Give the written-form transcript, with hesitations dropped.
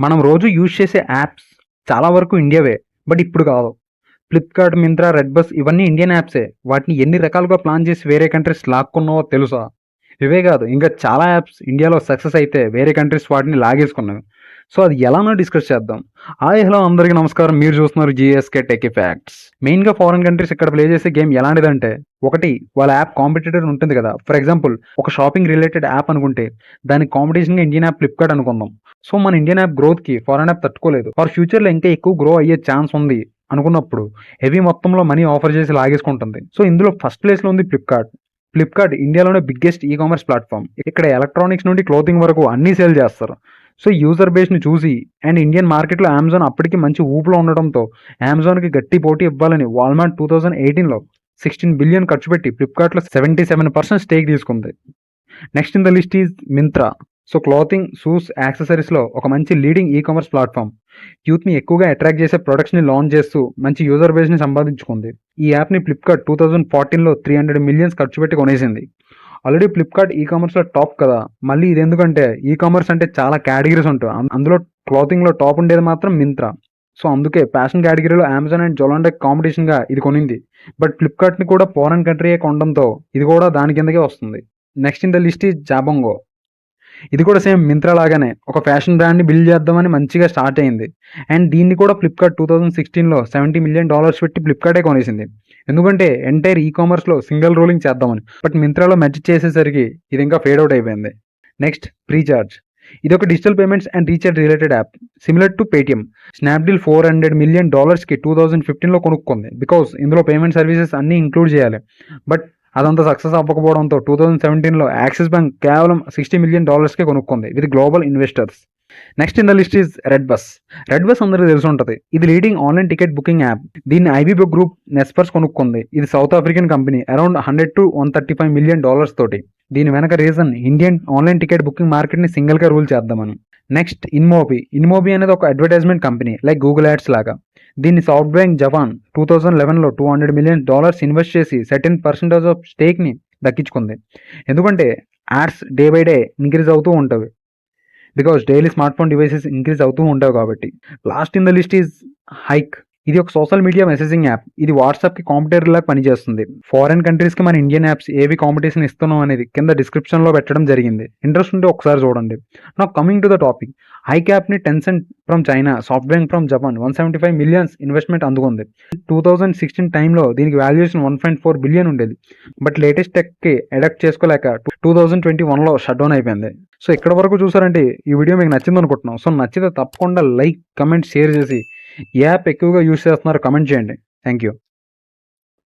మనం రోజు యూజ్ చేసే యాప్స్ చాలా వరకు ఇండియావే. బట్ ఇప్పుడు కాదు. ఫ్లిప్‌కార్ట్, మింత్రా, రెడ్ బస్ ఇవన్నీ ఇండియన్ యాప్సే. వాటిని ఎన్ని రకాలుగా ప్లాన్ చేసి వేరే కంట్రీస్ లాక్కున్నావో తెలుసా? ఇవే కాదు, ఇంకా చాలా యాప్స్ ఇండియాలో సక్సెస్ అయితే వేరే కంట్రీస్ వాటిని లాగేసుకున్నవి. సో అది ఎలానో డిస్కస్ చేద్దాం. హాయ్ హలో అందరికీ నమస్కారం. మీరు చూస్తున్నారు జీఎస్కే టెక్ ఫ్యాక్ట్స్. మెయిన్గా ఫారెన్ కంట్రీస్ ఇక్కడ ప్లే చేసే గేమ్ ఎలాంటిదంటే, ఒకటి వాళ్ళ యాప్ కాంపిటేటర్ ఉంటుంది కదా. ఫర్ ఎగ్జాంపుల్ ఒక షాపింగ్ రిలేటెడ్ యాప్ అనుకుంటే దానికి కాంపిటీషన్గా ఇండియన్ యాప్ ఫ్లిప్కార్ట్ అనుకుందాం. సో మన ఇండియన్ యాప్ గ్రోత్కి ఫారెన్ యాప్ తట్టుకోలేదు. ఫర్ ఫ్యూచర్లో ఇంకా ఎక్కువ గ్రో అయ్యే ఛాన్స్ ఉంది అనుకున్నప్పుడు హెవీ మొత్తంలో మనీ ఆఫర్ చేసి లాగేసుకుంటుంది. సో ఇందులో ఫస్ట్ ప్లేస్లో ఉంది ఫ్లిప్కార్ట్. ఫ్లిప్కార్ట్ ఇండియాలోనే బిగ్గెస్ట్ ఈ కామర్స్ ప్లాట్ఫామ్. ఇక్కడ ఎలక్ట్రానిక్స్ నుండి క్లోతింగ్ వరకు అన్నీ సేల్ చేస్తారు. సో యూజర్ బేస్ని చూసి అండ్ ఇండియన్ మార్కెట్లో అమెజాన్ అప్పటికి మంచి ఊపులో ఉండడంతో అమెజాన్కి గట్టి పోటీ ఇవ్వాలని వాల్మార్ట్ 2018లో 16 బిలియన్ ఖర్చు పెట్టి ఫ్లిప్కార్ట్లో 77% స్టేక్ తీసుకుంది. Next in the list is Myntra. So clothing, shoes, యాక్సెసరీస్లో ఒక మంచి లీడింగ్ ఈ కామర్స్ ప్లాట్ఫామ్. యూత్ని ఎక్కువగా అట్రాక్ట్ చేసే ప్రొడక్ట్స్ని లాంచ్ చేస్తూ మంచి యూజర్ బేస్ని సంపాదించుకుంది. ఈ యాప్ని ఫ్లిప్కార్ట్ 2014లో 300 మిలియన్స్ ఖర్చు పెట్టి కొనేసింది. ఆల్రెడీ ఫ్లిప్కార్ట్ ఈ కామర్స్లో టాప్ కదా, మళ్ళీ ఇది ఎందుకంటే ఈ కామర్స్ అంటే చాలా కేటగిరీస్ ఉంటాయి. అందులో క్లాతింగ్లో టాప్ ఉండేది మాత్రం మింత్రా. సో అందుకే ఫ్యాషన్ కేటగిరీలో అమెజాన్ అండ్ జొలాండో కాంపిటీషన్గా ఇది కొనింది. బట్ ఫ్లిప్కార్ట్ని కూడా ఫారెన్ కంట్రీయే కొనడంతో ఇది కూడా దాని కిందకే వస్తుంది. Next in the list is Jabong. ఇది కూడా సేమ్ మింత్రా లాగానే ఒక ఫ్యాషన్ బ్రాండ్ని బిల్డ్ చేద్దామని మంచిగా స్టార్ట్ అయింది. అండ్ దీన్ని కూడా ఫ్లిప్కార్ట్ 2016లో $70 మిలియన్ పెట్టి ఫ్లిప్కార్టే కొనేసింది. ఎందుకంటే ఎంటైర్ ఈ కామర్స్లో సింగిల్ రోలింగ్ చేద్దామని. బట్ మింత్రాలో మెర్జ్ చేసేసరికి ఇది ఇంకా ఫేడ్ అవుట్ అయిపోయింది. Next Freecharge. ఇది ఒక digital payments and recharge related app similar to Paytm. Snapdeal $400 million 2015లో కొనుక్కుంది. బికాస్ ఇందులో పేమెంట్ సర్వీసెస్ అన్నీ ఇంక్లూడ్ చేయాలి. బట్ అదంతా సక్సెస్ అవ్వకపోవడంతో 2017లో యాక్సిస్ బ్యాంక్ కేవలం $60 మిలియన్ కొనుక్కుంది with global investors. Next in the list is red bus. Red bus అందరికీ తెలిసి ఉంటుంది. ఇది leading online ticket booking app. దీన్ని ఐబీబో గ్రూప్ నెస్పర్స్ కొనుక్కుంది. ఇది South African company. Around $100 to $135 million తోటి. దీని వెనక reason Indian online ticket booking మార్కెట్ని సింగిల్గా రూల్ చేద్దామని. Next InMobi. ఇన్మోబీ అనేది ఒక advertisement company like Google ads లాగా. దీన్ని సాఫ్ట్ బ్యాంక్ జపాన్ 2011లో $200 మిలియన్ ఇన్వెస్ట్ చేసి 13% ఆఫ్ స్టేక్ని దక్కించుకుంది. ఎందుకంటే ads day by day increase అవుతూ ఉంటుంది. Because daily smartphone devices increase అవుతూ ఉంటాయి కాబట్టి. Last in the list is hike. ఇది ఒక సోషల్ మీడియా మెసేజింగ్ యాప్. ఇది వాట్సాప్కి కాంపిటేటర్ లాగా పనిచేస్తుంది. ఫారెన్ కంట్రీస్కి మన ఇండియన్ యాప్స్ ఏవి కాంపిటీషన్ ఇస్తున్నాం అనేది కింద డిస్క్రిప్షన్లో పెట్టడం జరిగింది. ఇంట్రెస్ట్ ఉంటే ఒకసారి చూడండి. నా coming to the topic. Hike యాప్ని Tencent from China, SoftBank from Japan 175 millions investment అందుకుంది. 2016 టైంలో దీనికి వాల్యుయేషన్ 1.4 బిలియన్ ఉండేది. బట్ లేటెస్ట్ టెక్కి అడాప్ట్ చేసుకోలేక 2021లో షట్ డౌన్ అయిపోయింది. సో ఇక్కడ వరకు చూసారంటే ఈ వీడియో మీకు నచ్చింది అనుకుంటున్నాం. సో నచ్చితే తప్పకుండా లైక్, కమెంట్, షేర్ చేసి ఈ యాప్ ఎక్కువగా యూస్ చేస్తున్నారు కమెంట్ చేయండి. Thank you.